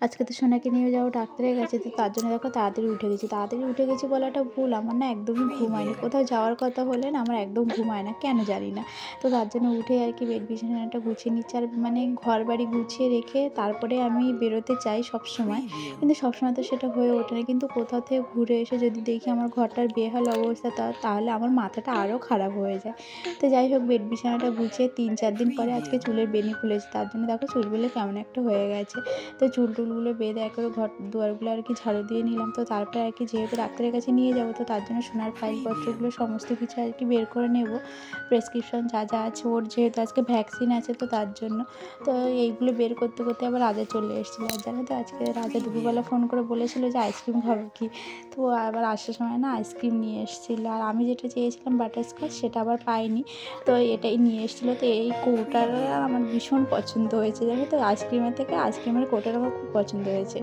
আজকে তো সোনাকে নিয়ে যাবো ডাক্তারের কাছে, তো তার জন্য দেখো তাড়াতাড়ি উঠে গেছি। তাড়াতাড়ি উঠে গেছি বলাটা ভুল, আমার না একদমই ঘুম হয়নি। কোথাও যাওয়ার কথা হলে না আমার একদম ঘুম হয় না, কেন জানি না। তো তার জন্য উঠে আর কি বেড বিছানাটা গুছিয়ে নিচ্ছি। আর মানে ঘরবাড়ি গুছিয়ে রেখে তারপরে আমি বেরোতে চাই সবসময়। কিন্তু সবসময় তো সেটা হয়ে ওঠে না। কিন্তু কোথাও থেকে ঘুরে এসে যদি দেখি আমার ঘরটার বেহাল অবস্থা, তাহলে আমার মাথাটা আরও খারাপ হয়ে যায়। তো যাই হোক, বেড বিছানাটা গুছিয়ে ৩-৪ দিন পরে আজকে চুলের বেনি খুলেছি। তার জন্য দেখো চুলগুলো কেমন একটা হয়ে গেছে। তো চুল-টুলগুলো বেঁধে একেবারে ঘর দুয়ারগুলো আর কি ঝাড়ু দিয়ে নিলাম। তো তারপরে আর কি যেহেতু ডাক্তারের কাছে নিয়ে যাবো, তো তার জন্য সোনার ফাইলপত্রগুলো সমস্ত কিছু আর কি বের করে নেব। প্রেসক্রিপশন যা, যা আছে ওর, যেহেতু আজকে ভ্যাকসিন আছে তো তার জন্য। তো এইগুলো বের করতে, করতে আবার রাজা চলে এসেছিল। আর জানো তো আজকে রাজা দুপুরবেলা ফোন করে বলেছিল যে আইসক্রিম খাবে কি? তো আবার আসার সময় না আইসক্রিম নিয়ে এসেছিল। আর আমি যেটা চেয়েছিলাম বাটারস্কচ, সেটা আবার পাইনি। তো এটাই নিয়ে এসেছিলো। তো এই কৌটাটা আমার ভীষণ পছন্দ হয়েছে, জানো তো? আইসক্রিমের থেকে আইসক্রিমের কৌটাটা আমার খুব পছন্দ হয়েছে।